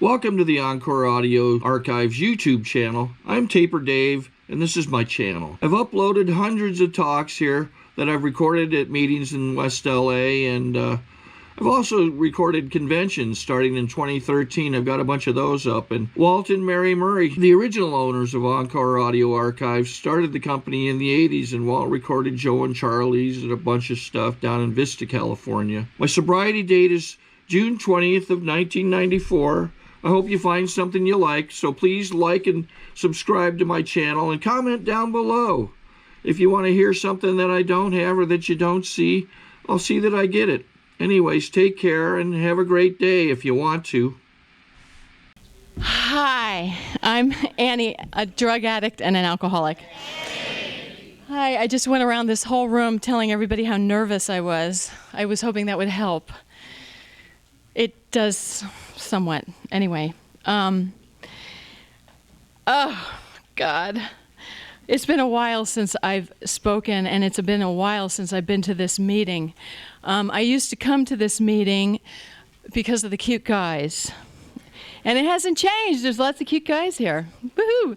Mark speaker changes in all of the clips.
Speaker 1: Welcome to the Encore Audio Archives YouTube channel. I'm Taper Dave, and this is my channel. I've uploaded hundreds of talks here that I've recorded at meetings in West LA, and I've also recorded conventions starting in 2013. I've got a bunch of those up. And Walt and Mary Murray, the original owners of Encore Audio Archives, started the company in the 80s, and Walt recorded Joe and Charlie's and a bunch of stuff down in Vista, California. My sobriety date is June 20th of 1994. I hope you find something you like, so please like and subscribe to my channel and comment down below. If you want to hear something that I don't have or that you don't see, I'll see that I get it. Anyways, take care and have a great day if you want to.
Speaker 2: Hi, I'm Annie, a drug addict and an alcoholic. Hi, I just went around this whole room telling everybody how nervous I was. I was hoping that would help. It does somewhat. Anyway, oh, God. It's been a while since I've spoken, and it's been a while since I've been to this meeting. I used to come to this meeting because of the cute guys. And it hasn't changed. There's lots of cute guys here. Woohoo!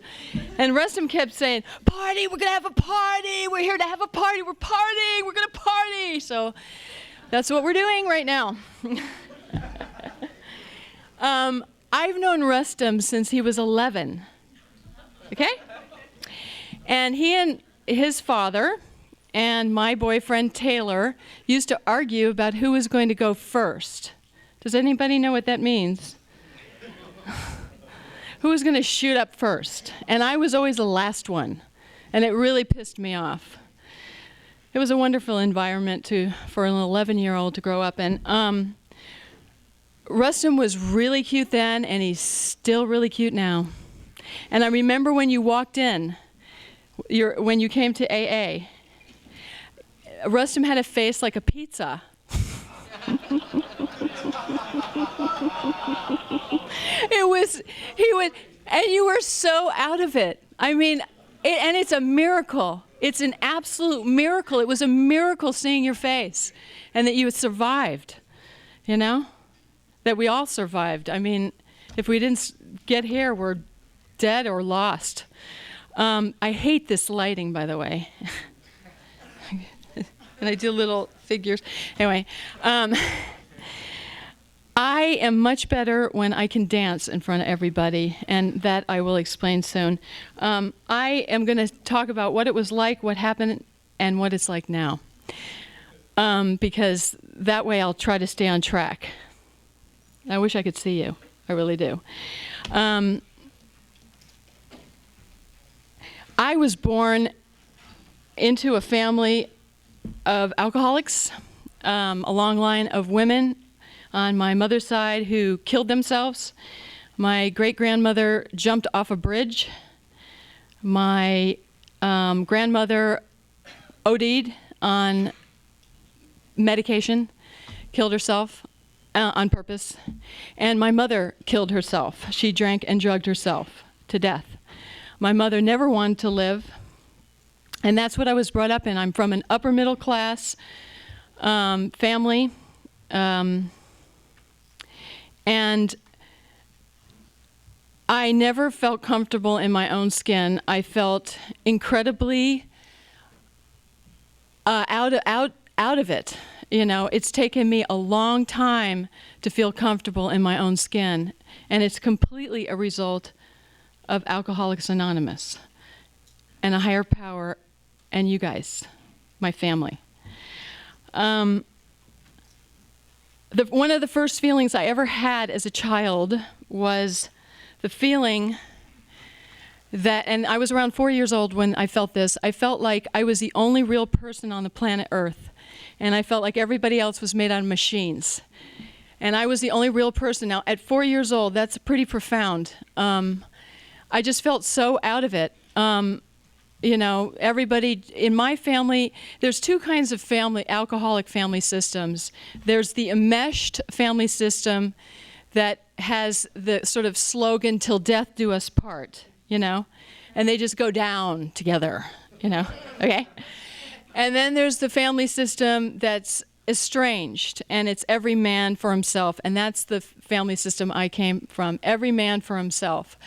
Speaker 2: And Rustum kept saying, party, we're going to have a party. We're here to have a party. We're partying. We're going to party. So that's what we're doing right now. I've known Rustum since he was 11. Okay? And he and his father and my boyfriend Taylor used to argue about who was going to go first. Does anybody know what that means? Who was going to shoot up first? And I was always the last one, and it really pissed me off. It was a wonderful environment for an 11-year-old to grow up in. Rustum was really cute then, and he's still really cute now. And I remember when you walked in, when you came to AA, Rustum had a face like a pizza. And you were so out of it. I mean, and it's a miracle. It's an absolute miracle. It was a miracle seeing your face and that you survived, you know? That we all survived. I mean, if we didn't get here, we're dead or lost. I hate this lighting, by the way. And I do little figures. Anyway, I am much better when I can dance in front of everybody, and that I will explain soon. I am going to talk about what it was like, what happened, and what it's like now. Because that way I'll try to stay on track. I wish I could see you. I really do. I was born into a family of alcoholics, a long line of women on my mother's side who killed themselves. My great-grandmother jumped off a bridge. My grandmother OD'd on medication, killed herself on purpose. And my mother killed herself. She drank and drugged herself to death. My mother never wanted to live, and that's what I was brought up in. I'm from an upper middle class family, and I never felt comfortable in my own skin. I felt incredibly out of it. You know, it's taken me a long time to feel comfortable in my own skin, and it's completely a result of Alcoholics Anonymous and a higher power and you guys, my family. One of the first feelings I ever had as a child was the feeling that, and I was around 4 years old when I felt this, I felt like I was the only real person on the planet Earth. And I felt like everybody else was made out of machines. And I was the only real person. Now, at 4 years old, that's pretty profound. I just felt so out of it. You know, everybody in my family, there's two kinds of alcoholic family systems. There's the enmeshed family system that has the sort of slogan, till death do us part, you know? And they just go down together, you know, okay? And then there's the family system that's estranged, and it's every man for himself, and that's the family system I came from. Every man for himself.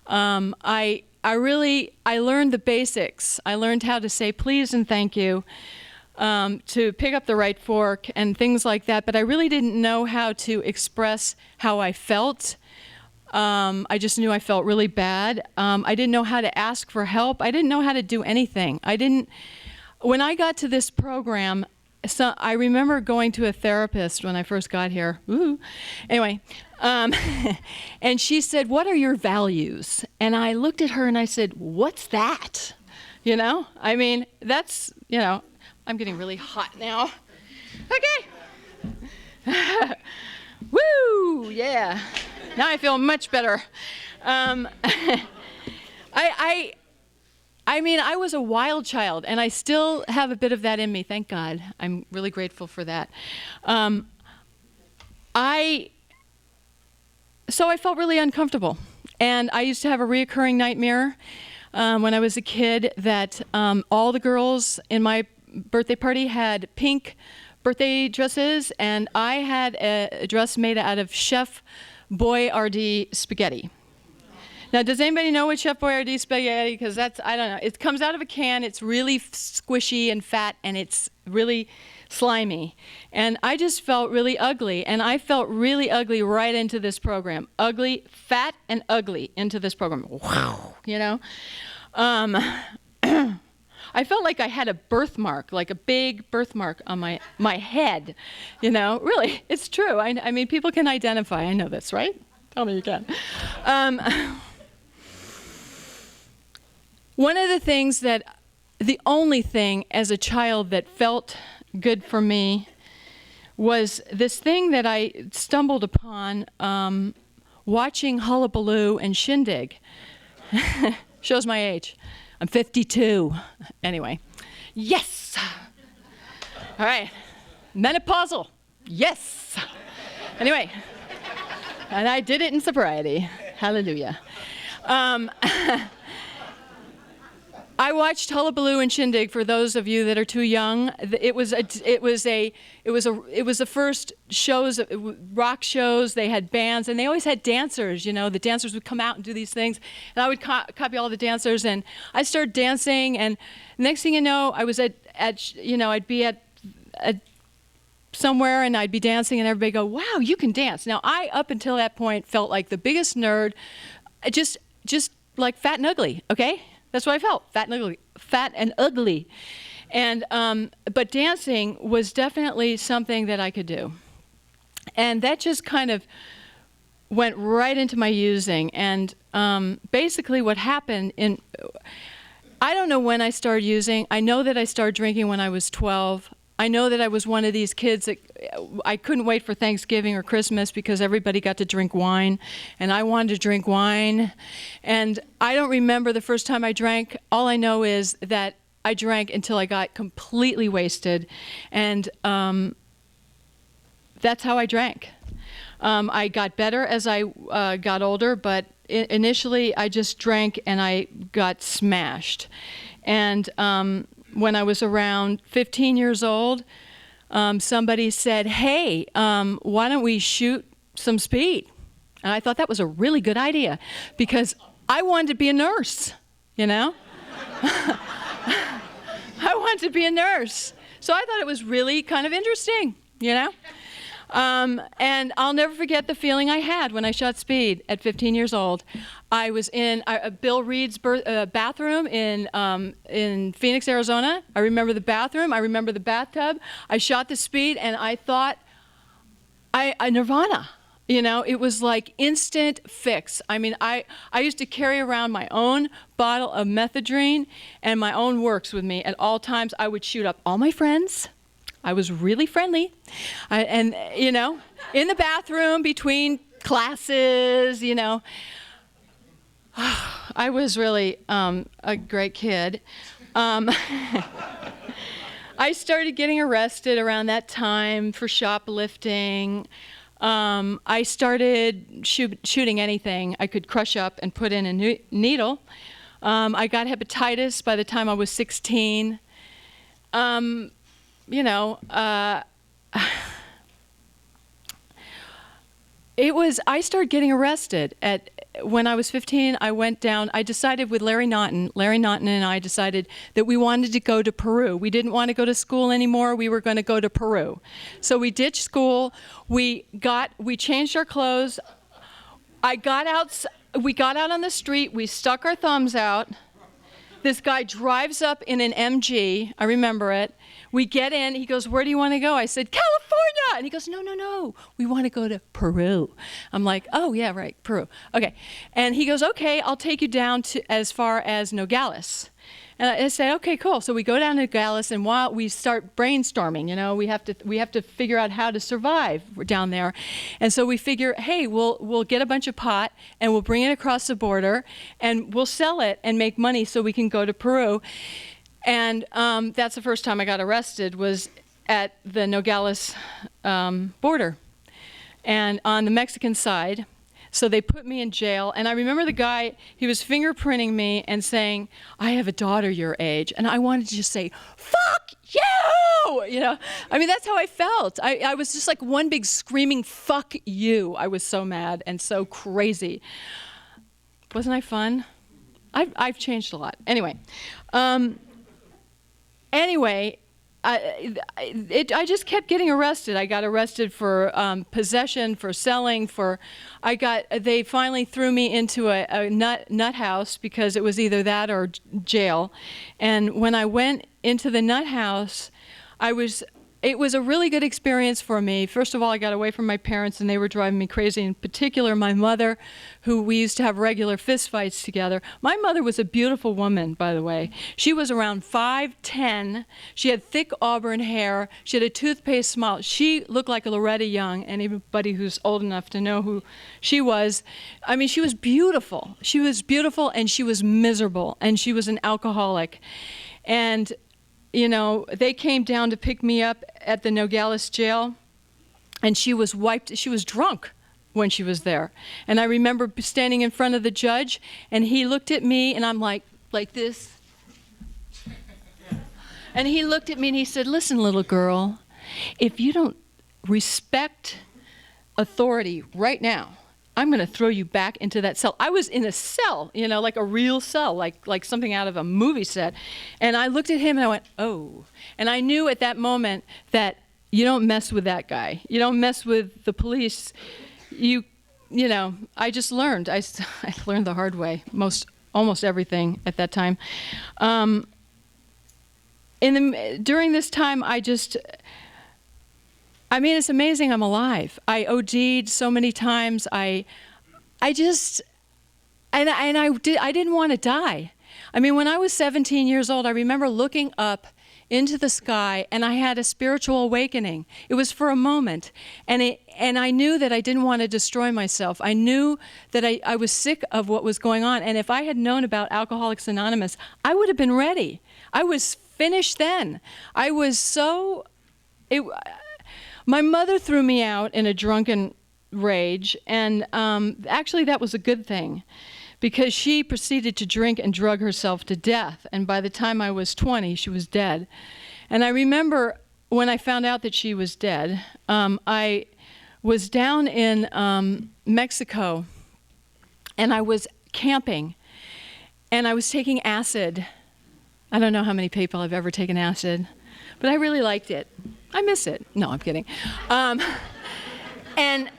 Speaker 2: I learned the basics. I learned how to say please and thank you, to pick up the right fork and things like that, but I really didn't know how to express how I felt. I just knew I felt really bad. I didn't know how to ask for help. I didn't know how to do anything. When I got to this program, so I remember going to a therapist when I first got here. Ooh. Anyway, and she said, "What are your values?" And I looked at her and I said, "What's that?" You know? I mean, that's, you know, I'm getting really hot now. Okay. Woo, yeah. Now I feel much better. I mean, I was a wild child, and I still have a bit of that in me, thank God. I'm really grateful for that. So I felt really uncomfortable. And I used to have a reoccurring nightmare when I was a kid that all the girls in my birthday party had pink birthday dresses, and I had a dress made out of Chef Boyardee spaghetti. Now, does anybody know what Chef Boyardee spaghetti? Because that's, I don't know. It comes out of a can. It's really squishy and fat, and it's really slimy. And I just felt really ugly, and I felt really ugly right into this program. Ugly, fat, and ugly into this program. Wow, you know? I felt like I had a birthmark, like a big birthmark on my head, you know? Really, it's true. I mean, people can identify. I know this, right? Tell me you can. One of the things the only thing as a child that felt good for me was this thing that I stumbled upon watching Hullabaloo and Shindig. Shows my age. I'm 52. Anyway. Yes! All right. Menopausal. Yes! Anyway. And I did it in sobriety. Hallelujah. I watched Hullabaloo and Shindig. For those of you that are too young, it was the first shows, rock shows. They had bands, and they always had dancers. You know, the dancers would come out and do these things, and I would copy all the dancers, and I started dancing. And next thing you know, I was I'd be at somewhere, and I'd be dancing, and everybody go, "Wow, you can dance." Now, I up until that point felt like the biggest nerd, just like fat and ugly. Okay. That's what I felt, fat and ugly. And, but dancing was definitely something that I could do. And that just kind of went right into my using. And basically what happened I don't know when I started using. I know that I started drinking when I was 12. I know that I was one of these kids that I couldn't wait for Thanksgiving or Christmas because everybody got to drink wine, and I wanted to drink wine. And I don't remember the first time I drank. All I know is that I drank until I got completely wasted, and that's how I drank. I got better as I got older, but initially I just drank and I got smashed. And when I was around 15 years old, somebody said, "Hey, why don't we shoot some speed?" And I thought that was a really good idea because I wanted to be a nurse, you know? I wanted to be a nurse. So I thought it was really kind of interesting, you know? And I'll never forget the feeling I had when I shot speed at 15 years old. I was in Bill Reed's bathroom in Phoenix, Arizona. I remember the bathroom. I remember the bathtub. I shot the speed, and I thought, I nirvana. You know, it was like instant fix. I mean, I used to carry around my own bottle of methadone and my own works with me at all times. I would shoot up all my friends. I was really friendly. And, you know, in the bathroom between classes, you know. I was really a great kid. I started getting arrested around that time for shoplifting. I started shooting anything I could crush up and put in a needle. I got hepatitis by the time I was 16. You know, I started getting arrested when I was 15. I went down, I decided with Larry Naughton and I decided that we wanted to go to Peru. We didn't want to go to school anymore. We were going to go to Peru. So we ditched school. We changed our clothes. We got out on the street. We stuck our thumbs out. This guy drives up in an MG. I remember it. We get in. He goes, "Where do you want to go?" I said, "California." And he goes, "No. We want to go to Peru." I'm like, "Oh, yeah, right, Peru. Okay." And he goes, "Okay, I'll take you down to as far as Nogales." And I say, "Okay, cool." So we go down to Nogales, and while we start brainstorming, we have to figure out how to survive down there. And so we figure, hey, we'll get a bunch of pot and we'll bring it across the border and we'll sell it and make money so we can go to Peru. And that's the first time I got arrested, was at the Nogales border and on the Mexican side. So they put me in jail, and I remember the guy, he was fingerprinting me and saying, "I have a daughter your age." And I wanted to just say, "Fuck you!" I mean, that's how I felt. I was just like one big screaming, "Fuck you." I was so mad and so crazy. Wasn't I fun? I've changed a lot. Anyway. I just kept getting arrested. I got arrested for possession, for selling, they finally threw me into a nut house because it was either that or jail. And when I went into the nut house, it was a really good experience for me. First of all, I got away from my parents, and they were driving me crazy. In particular, my mother, who we used to have regular fist fights together. My mother was a beautiful woman, by the way. She was around 5'10". She had thick auburn hair. She had a toothpaste smile. She looked like a Loretta Young. Anybody who's old enough to know who she was. I mean, she was beautiful. She was beautiful, and she was miserable, and she was an alcoholic. And they came down to pick me up at the Nogales jail, and she was drunk when she was there. And I remember standing in front of the judge, and he looked at me, and I'm like this. And he looked at me and he said, "Listen, little girl, if you don't respect authority right now, I'm going to throw you back into that cell." I was in a cell, like a real cell, like something out of a movie set. And I looked at him and I went, "Oh." And I knew at that moment that you don't mess with that guy. You don't mess with the police. I just learned. I learned the hard way, almost everything at that time. During this time, it's amazing I'm alive. I OD'd so many times. I didn't want to die. I mean, when I was 17 years old, I remember looking up into the sky, and I had a spiritual awakening. It was for a moment, and I knew that I didn't want to destroy myself. I knew that I was sick of what was going on, and if I had known about Alcoholics Anonymous, I would have been ready. I was finished then. My mother threw me out in a drunken rage, and actually that was a good thing, because she proceeded to drink and drug herself to death, and by the time I was 20, she was dead. And I remember when I found out that she was dead, I was down in Mexico, and I was camping, and I was taking acid. I don't know how many people have ever taken acid, but I really liked it. I miss it. No, I'm kidding. And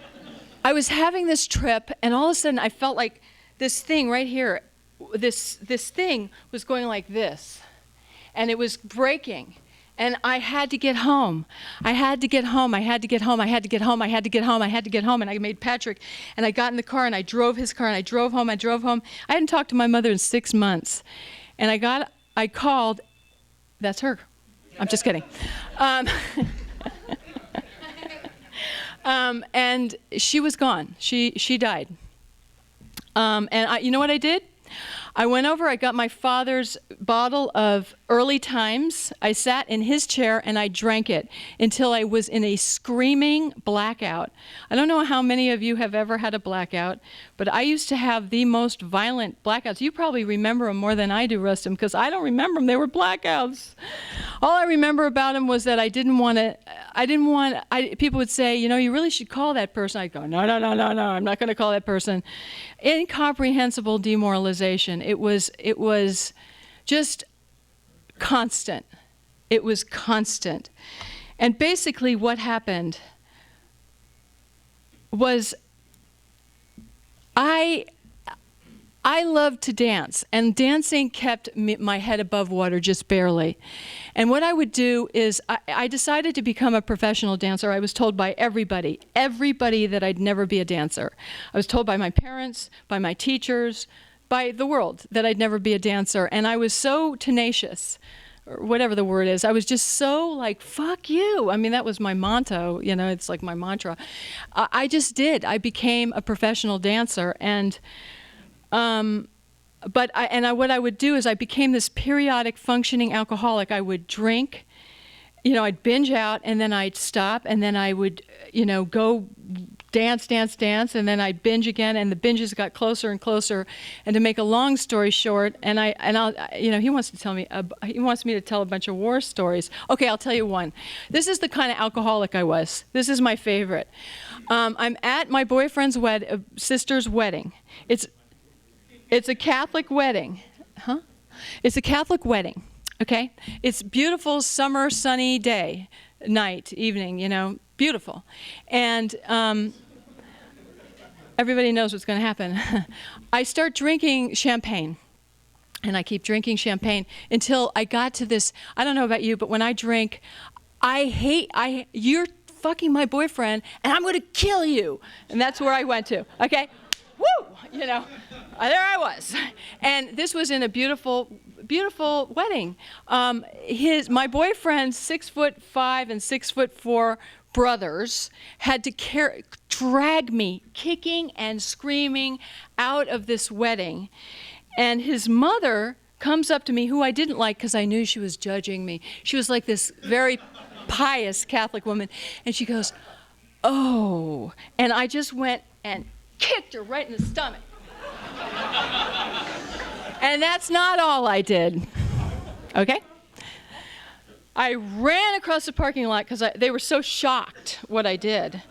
Speaker 2: I was having this trip, and all of a sudden I felt like this thing right here, this thing was going like this, and it was breaking. And I had to get home. I had to get home. I had to get home. I had to get home. I had to get home. I had to get home. And I made Patrick, and I got in the car, and I drove his car, and I drove home. I hadn't talked to my mother in 6 months. And I called, that's her. I'm just kidding. And she was gone. She died. You know what I did? I went over, I got my father's bottle of Early Times. I sat in his chair and I drank it until I was in a screaming blackout. I don't know how many of you have ever had a blackout, but I used to have the most violent blackouts. You probably remember them more than I do, Rustum, because I don't remember them. They were blackouts. All I remember about them was that people would say, you know, you really should call that person. I'd go, no, I'm not going to call that person. Incomprehensible demoralization. It was just constant. It was constant. And basically what happened was I loved to dance, and dancing kept my head above water just barely. And what I would do is I decided to become a professional dancer. I was told by everybody that I'd never be a dancer. I was told by my parents, by my teachers, by the world that I'd never be a dancer. And I was so tenacious, or whatever the word is. I was just so like, fuck you. I mean, that was my motto, you know, it's like my mantra. I just did. I became a professional dancer. And what I would do is I became this periodic functioning alcoholic. I would drink, you know, I'd binge out, and then I'd stop, and then I would, you know, go dance, and then I'd binge again, and the binges got closer and closer. And to make a long story short, I'll, you know, he wants me to tell a bunch of war stories. Okay, I'll tell you one. This is the kind of alcoholic I was. This is my favorite. I'm at my boyfriend's sister's wedding. It's a Catholic wedding. Huh? It's a Catholic wedding, okay? It's beautiful summer, sunny day, night, evening, you know, beautiful. And everybody knows what's going to happen. I start drinking champagne, and I keep drinking champagne until I got to this, I don't know about you, but when I drink, you're fucking my boyfriend, and I'm going to kill you. And that's where I went to, okay? Woo! You know, there I was. And this was in a beautiful, beautiful wedding. My boyfriend's 6'5" and 6'4" brothers had to drag me, kicking and screaming, out of this wedding. And his mother comes up to me, who I didn't like because I knew she was judging me. She was like this very pious Catholic woman. And she goes, oh. And I just went and kicked her right in the stomach. And that's not all I did, okay? I ran across the parking lot because they were so shocked what I did.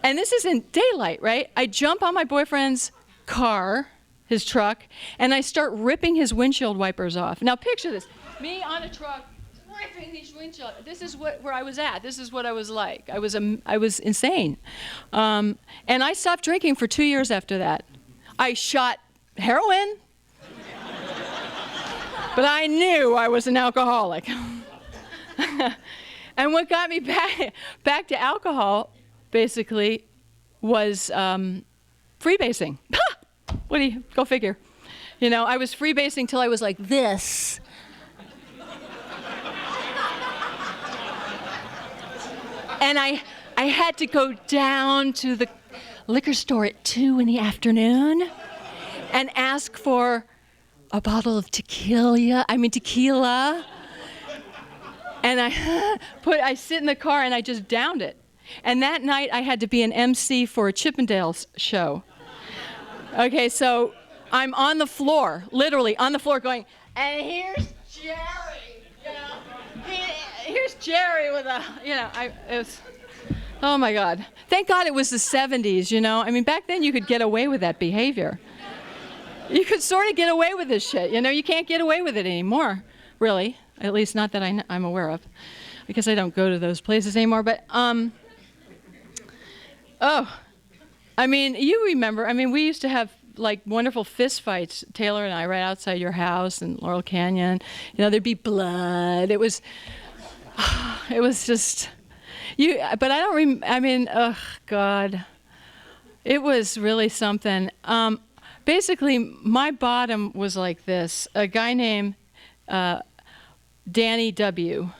Speaker 2: And this is in daylight, right? I jump on my boyfriend's car, his truck, and I start ripping his windshield wipers off. Now picture this, me on a truck, ripping these windshield. This is where I was at. This is what I was like. I was insane. And I stopped drinking for 2 years after that. I shot heroin, but I knew I was an alcoholic. And what got me back to alcohol, basically, was freebasing. Go figure. You know, I was freebasing till I was like this. And I had to go down to the liquor store at 2 in the afternoon and ask for a bottle of tequila. And I sit in the car and I just downed it. And that night I had to be an MC for a Chippendales show. Okay, so I'm on the floor, literally on the floor going, and here's Jerry, you know. Here's Jerry with it was, oh my God. Thank God it was the 70s, you know. I mean, back then you could get away with that behavior. You could sort of get away with this shit, you know. You can't get away with it anymore, really. At least not that I'm aware of. I guess I don't go to those places anymore, but, I mean, you remember, I mean, we used to have like wonderful fist fights, Taylor and I, right outside your house in Laurel Canyon. You know, there'd be blood. It was just, but I don't I mean, oh God. It was really something. Basically, my bottom was like this. A guy named Danny W.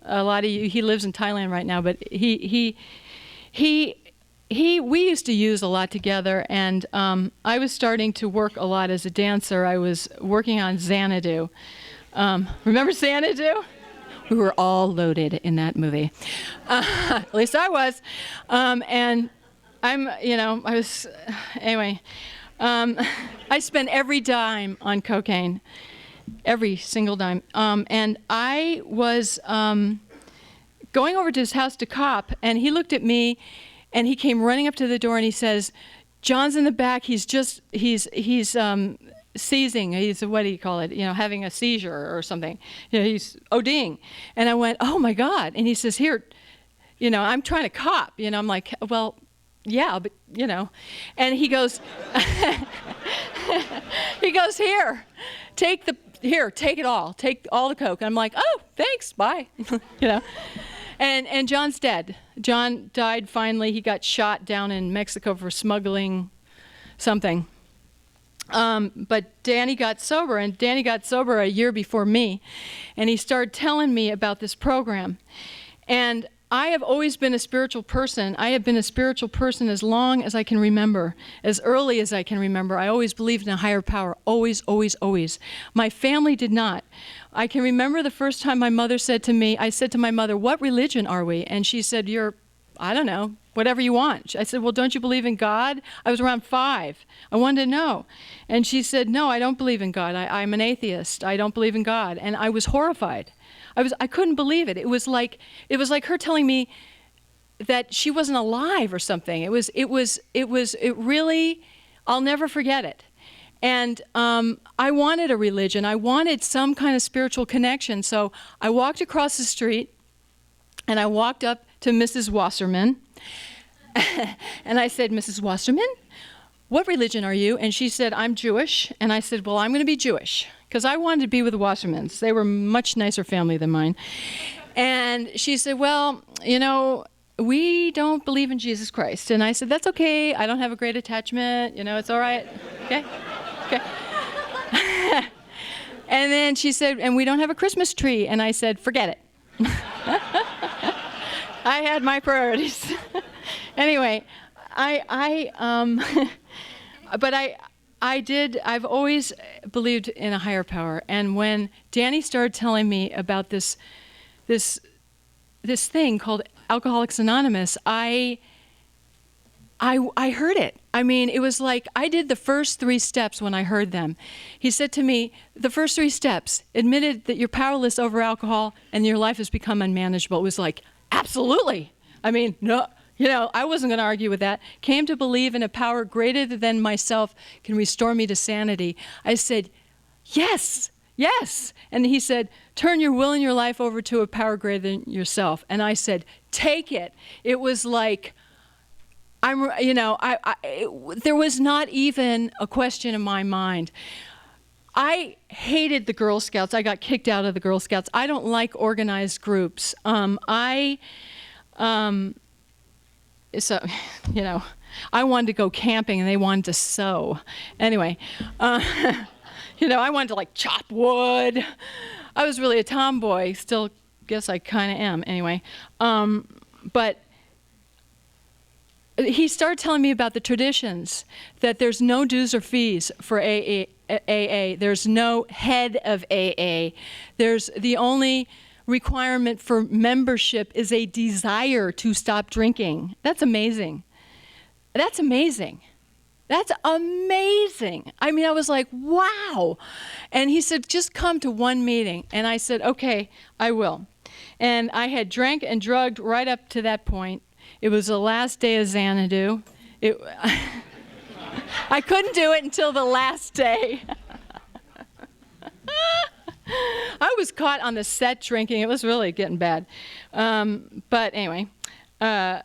Speaker 2: A lot of you, he lives in Thailand right now, but he we used to use a lot together, and I was starting to work a lot as a dancer. I was working on Xanadu. Remember Xanadu? We were all loaded in that movie. At least I was. And anyway, I spent every dime on cocaine, every single dime. And I was going over to his house to cop, and he looked at me, and he came running up to the door, and he says, "John's in the back. He's seizing. He's, what do you call it? Having a seizure or something. He's ODing." And I went, "Oh my God!" And he says, "Here, I'm trying to cop." I'm like, "Well, yeah, but And he goes, "Here, take it all. Take all the coke." And I'm like, "Oh, thanks, bye." And John's dead. John died finally. He got shot down in Mexico for smuggling something. But Danny got sober, and Danny got sober a year before me, and he started telling me about this program. And I have always been a spiritual person. I have been a spiritual person as long as I can remember, as early as I can remember. I always believed in a higher power, always, always, always. My family did not. I can remember the first time my mother said to me, I said to my mother, "What religion are we?" And she said, "I don't know, whatever you want." I said, "Well, don't you believe in God?" I was around 5. I wanted to know. And she said, "No, I don't believe in God. I'm an atheist. I don't believe in God." And I was horrified. I couldn't believe it. It was like her telling me that she wasn't alive or something. It really, I'll never forget it. And I wanted a religion. I wanted some kind of spiritual connection. So I walked across the street, and I walked up to Mrs. Wasserman, and I said, "Mrs. Wasserman, what religion are you?" And she said, "I'm Jewish." And I said, "Well, I'm going to be Jewish," because I wanted to be with the Wassermans. They were a much nicer family than mine. And she said, "Well, we don't believe in Jesus Christ." And I said, "That's okay. I don't have a great attachment. It's all right." Okay? Okay. And then she said, "And we don't have a Christmas tree." And I said, "Forget it." I had my priorities. Anyway, I've always believed in a higher power. And when Danny started telling me about this thing called Alcoholics Anonymous, I heard it. I mean, it was like I did the first 3 steps when I heard them. He said to me, the first 3 steps, admitted that you're powerless over alcohol and your life has become unmanageable. It was like, absolutely. I mean, no, I wasn't going to argue with that. Came to believe in a power greater than myself can restore me to sanity. I said, yes, yes. And he said, turn your will and your life over to a power greater than yourself. And I said, take it. It was like, there was not even a question in my mind. I hated the Girl Scouts. I got kicked out of the Girl Scouts. I don't like organized groups. I wanted to go camping and they wanted to sew. Anyway, I wanted to chop wood. I was really a tomboy. Still guess I kind of am. Anyway, but he started telling me about the traditions, that there's no dues or fees for AA. There's no head of AA. There's the only requirement for membership is a desire to stop drinking. That's amazing. That's amazing. That's amazing. I mean, I was like, wow. And he said, just come to one meeting. And I said, okay, I will. And I had drank and drugged right up to that point. It was the last day of Xanadu. I couldn't do it until the last day. I was caught on the set drinking. It was really getting bad. But anyway, I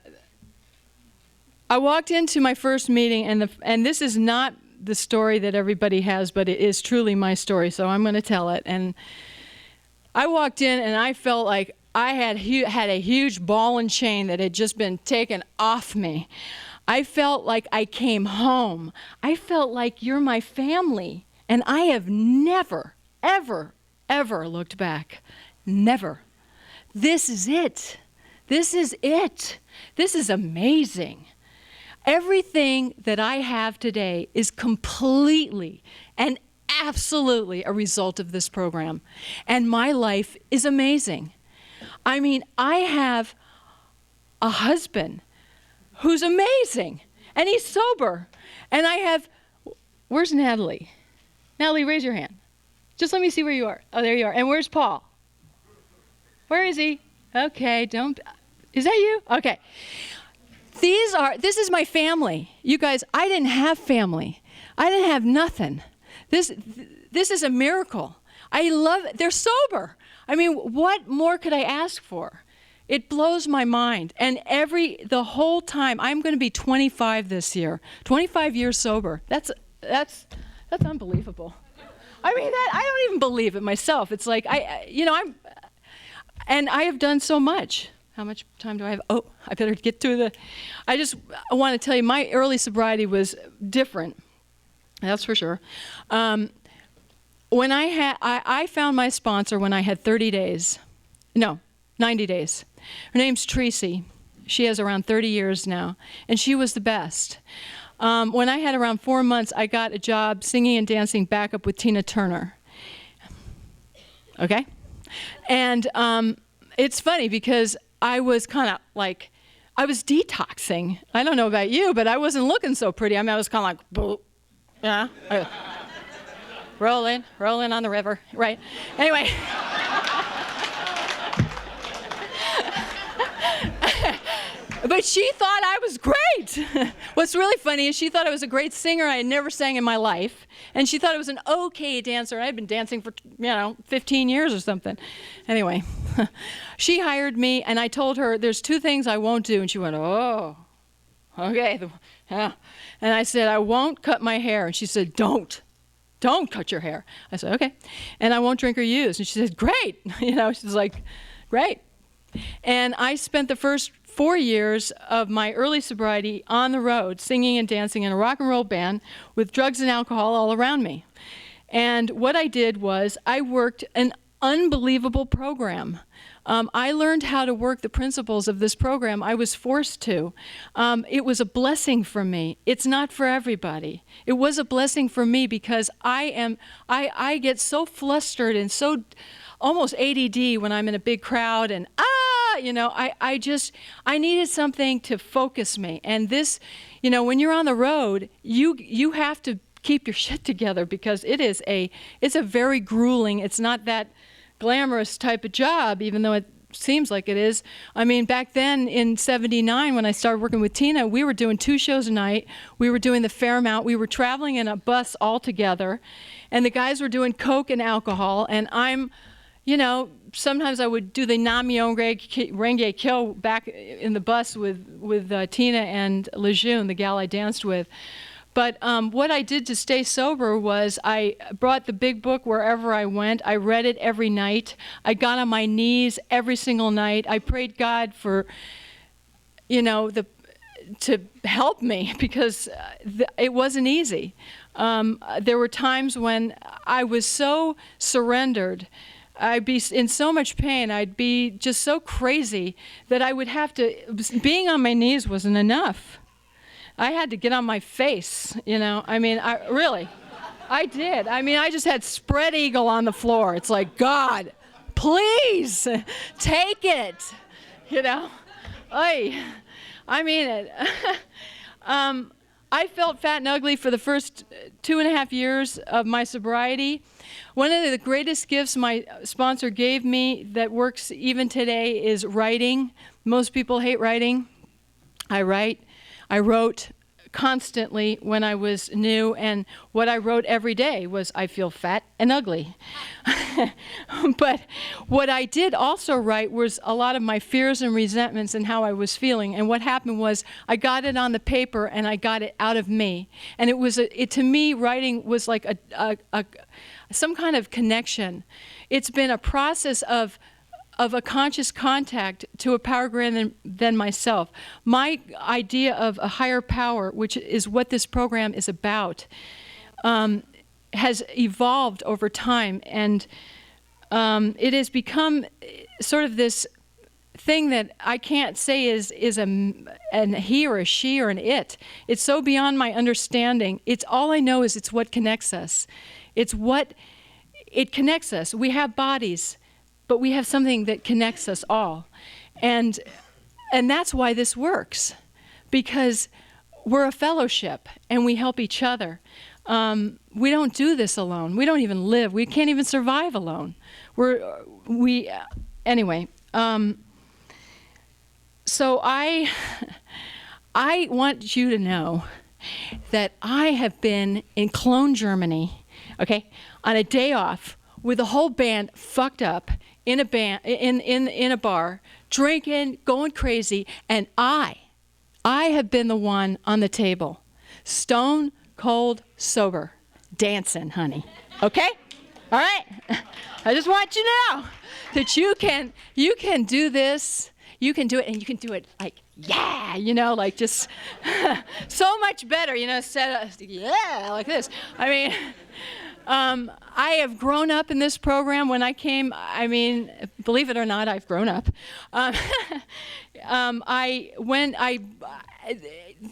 Speaker 2: walked into my first meeting, and this is not the story that everybody has, but it is truly my story, so I'm going to tell it. And I walked in, and I felt like I had a huge ball and chain that had just been taken off me. I felt like I came home. I felt like you're my family. And I have never, ever, ever looked back. Never. This is it. This is it. This is amazing. Everything that I have today is completely and absolutely a result of this program. And my life is amazing. I mean, I have a husband who's amazing, and he's sober. And I have, where's Natalie? Natalie, raise your hand. Just let me see where you are. Oh, there you are. And where's Paul? Where is he? Okay, is that you? Okay. This is my family. You guys, I didn't have family. I didn't have nothing. This is a miracle. I love it. They're sober. I mean, what more could I ask for? It blows my mind. And the whole time, I'm going to be 25 this year. 25 years sober. That's unbelievable. I mean, I don't even believe it myself. It's like, and I have done so much. How much time do I have? Oh, I better get to I want to tell you, my early sobriety was different. That's for sure. When I found my sponsor when I had 90 days. Her name's Tracy. She has around 30 years now, and she was the best. When I had around 4 months, I got a job singing and dancing backup with Tina Turner. Okay? And it's funny because I was kind of like, I was detoxing. I don't know about you, but I wasn't looking so pretty. I mean, I was kind of like, boop, yeah, rolling on the river, right? Anyway. But she thought I was great. What's really funny is she thought I was a great singer. I had never sang in my life. And she thought I was an okay dancer. I had been dancing for, 15 years or something. Anyway, she hired me, and I told her, there's 2 things I won't do. And she went, oh, okay. Yeah. And I said, I won't cut my hair. And she said, don't cut your hair. I said, okay. And I won't drink or use. And she said, great. She's like, great. And I spent the first 4 years of my early sobriety on the road, singing and dancing in a rock and roll band with drugs and alcohol all around me. And what I did was I worked an unbelievable program. I learned how to work the principles of this program. I was forced to. It was a blessing for me. It's not for everybody. It was a blessing for me because I get so flustered and so almost ADD when I'm in a big crowd and I needed something to focus me. And this, when you're on the road, you have to keep your shit together because it's a very grueling, it's not that glamorous type of job, even though it seems like it is. I mean, back then in '79 when I started working with Tina, we were doing 2 shows a night. We were doing the Fairmount. We were traveling in a bus all together. And the guys were doing coke and alcohol. And I'm, sometimes I would do the Namyo Renge Kyo back in the bus with Tina and Lejeune, the gal I danced with. But what I did to stay sober was I brought the big book wherever I went. I read it every night. I got on my knees every single night. I prayed God for, to help me because it wasn't easy. There were times when I was so surrendered. I'd be in so much pain. I'd be just so crazy that I would have to, being on my knees wasn't enough. I had to get on my face, I mean, I did. I mean, I just had spread eagle on the floor. It's like, God, please take it, Oy. I mean it. I felt fat and ugly for the first 2.5 years of my sobriety. One of the greatest gifts my sponsor gave me that works even today is writing. Most people hate writing. I write. I wrote constantly when I was new, and what I wrote every day was, I feel fat and ugly. But what I did also write was a lot of my fears and resentments and how I was feeling. And what happened was I got it on the paper and I got it out of me. And to me, writing was like some kind of connection. It's been a process of a conscious contact to a power greater than myself. My idea of a higher power, which is what this program is about, has evolved over time, and it has become sort of this thing that I can't say is an he or a she or an it. It's so beyond my understanding. It's all I know is it's what connects us. It's what it connects us. We have bodies, but we have something that connects us all. And that's why this works, because we're a fellowship and we help each other. We don't do this alone. We don't even live. We can't even survive alone. Anyway. So I want you to know that I have been in Cologne, Germany, okay, on a day off with the whole band fucked up in a bar, drinking, going crazy, and I have been the one on the table, stone cold sober, dancing, honey. Okay? All right? I just want you to know that you can do this. You can do it, and you can do it like, yeah, like just so much better, instead of, yeah, like this. I mean, I have grown up in this program. When I came, believe it or not, I've grown up.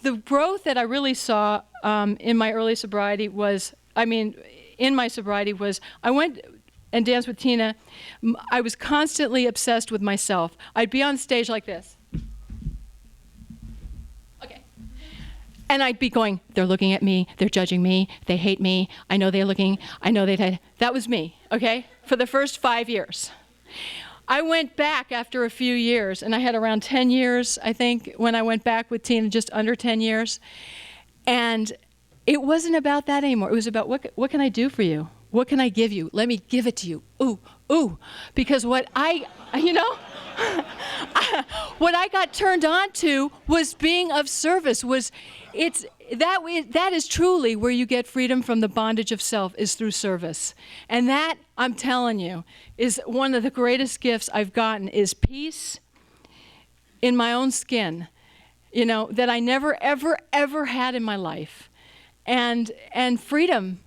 Speaker 2: The growth that I really saw in my early sobriety was, I went and danced with Tina. I was constantly obsessed with myself. I'd be on stage like this. Okay. And I'd be going, they're looking at me, they're judging me, they hate me, I know they're looking, I know that was me, okay? For the first 5 years. I went back after a few years, and I had around 10 years, I think, when I went back with Tina, just under 10 years. And it wasn't about that anymore. It was about, what can I do for you? What can I give you? Let me give it to you. Ooh. Because what I got turned on to was being of service. That is truly where you get freedom from the bondage of self, is through service. And that, I'm telling you, is one of the greatest gifts I've gotten, is peace in my own skin, that I never, ever, ever had in my life. And freedom.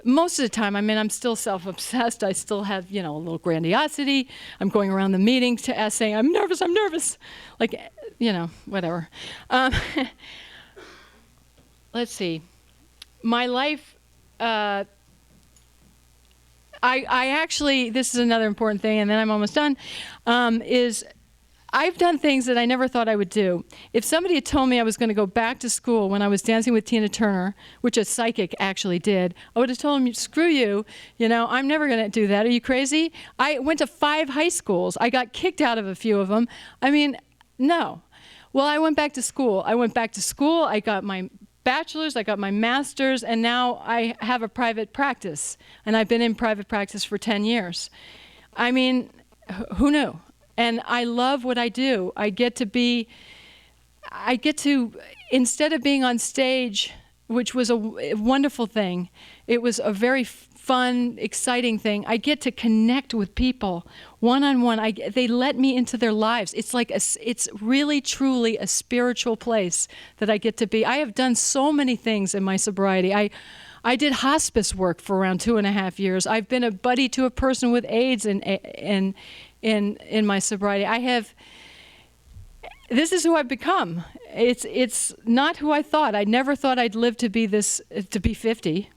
Speaker 2: Most of the time, I'm still self-obsessed. I still have, a little grandiosity. I'm going around the meeting saying, I'm nervous. Like, whatever. Let's see. My life, I actually, this is another important thing, and then I'm almost done, is I've done things that I never thought I would do. If somebody had told me I was going to go back to school when I was dancing with Tina Turner, which a psychic actually did, I would have told him, screw you, I'm never going to do that. Are you crazy? I went to 5 high schools. I got kicked out of a few of them. No. Well, I went back to school. I got my bachelor's, I got my master's, and now I have a private practice. And I've been in private practice for 10 years. Who knew? And I love what I do. I get to, instead of being on stage, which was a wonderful thing, it was a very fun, exciting thing. I get to connect with people one-on-one. They let me into their lives. It's really, truly a spiritual place that I get to be. I have done so many things in my sobriety. I did hospice work for around 2.5 years. I've been a buddy to a person with AIDS in my sobriety. This is who I've become. It's not who I thought. I never thought I'd live to be 50.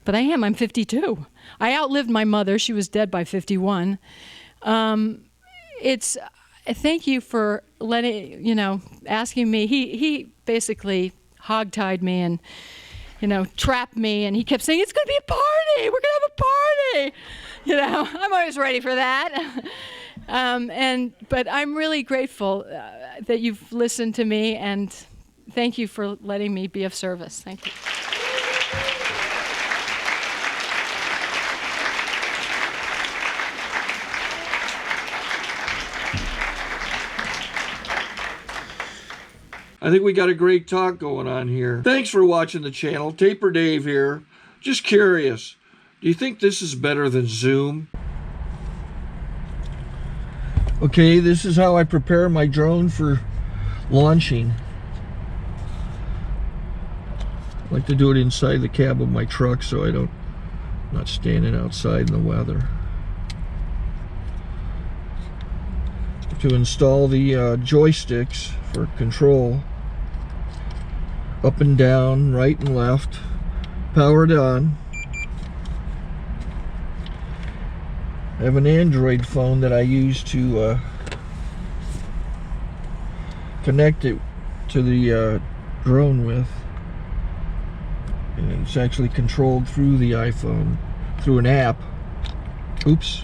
Speaker 2: But I am. I'm 52. I outlived my mother. She was dead by 51. Thank you for asking me. He basically hogtied me and, trapped me, and he kept saying, it's going to be a party. We're going to have a party. I'm always ready for that. But I'm really grateful that you've listened to me, and thank you for letting me be of service. Thank you.
Speaker 1: I think we got a great talk going on here. Thanks for watching the channel. Taper Dave here. Just curious, do you think this is better than Zoom? Okay, this is how I prepare my drone for launching. I like to do it inside the cab of my truck so I'm not standing outside in the weather. to install the joysticks for control, up and down, right and left, powered on. I have an Android phone that I use to connect it to the drone with, and it's actually controlled through the iPhone, through an app. Oops,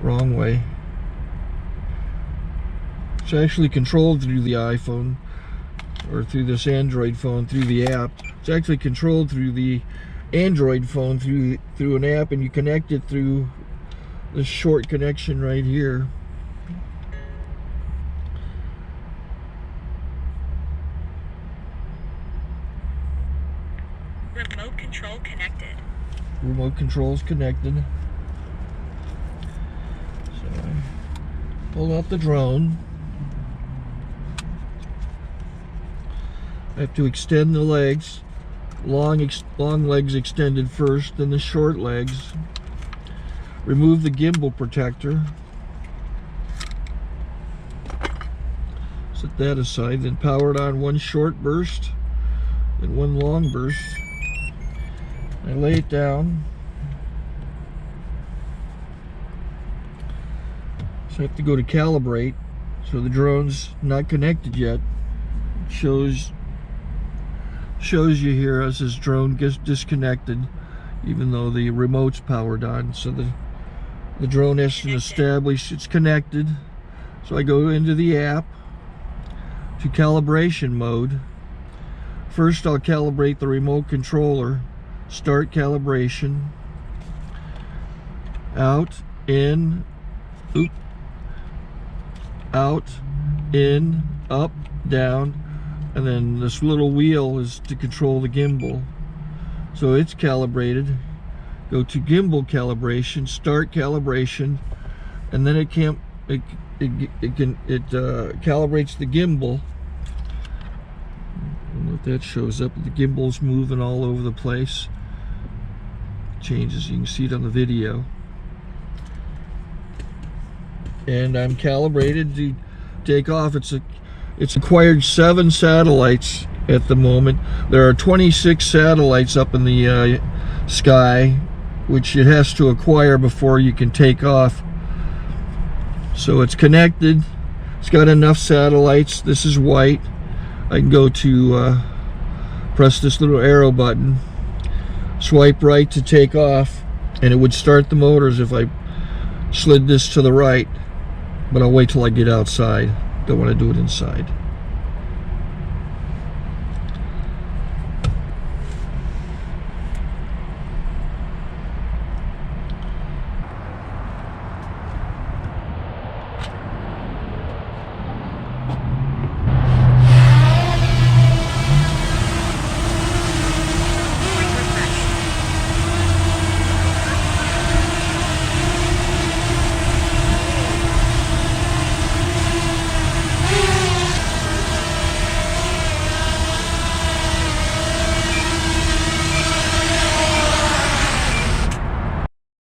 Speaker 1: wrong way. It's actually controlled through the iPhone, or through this Android phone, through the app. It's actually controlled through the Android phone through an app, and you connect it through this short connection right here.
Speaker 3: Remote control connected.
Speaker 1: Remote control's connected. So I pull out the drone. I have to extend the legs. Long legs extended first, then the short legs. Remove the gimbal protector. Set that aside, then power it on one short burst and one long burst. I lay it down. So I have to go to calibrate. So the drone's not connected yet. It shows you here as this drone gets disconnected, even though the remote's powered on. So the drone has to establish it's connected. So I go into the app to calibration mode. First I'll calibrate the remote controller. Start calibration. Out, in, oop, out, in, up, down, and then this little wheel is to control the gimbal. So it's calibrated. Go to gimbal calibration, start calibration, and then it calibrates the gimbal. I don't know if that shows up. The gimbal's moving all over the place. Changes, you can see it on the video. And I'm calibrated to take off. It's acquired 7 satellites at the moment. There are 26 satellites up in the sky, which it has to acquire before you can take off. So it's connected. It's got enough satellites. This is white. I can go to press this little arrow button, swipe right to take off, and it would start the motors if I slid this to the right. But I'll wait till I get outside. Don't want to do it inside.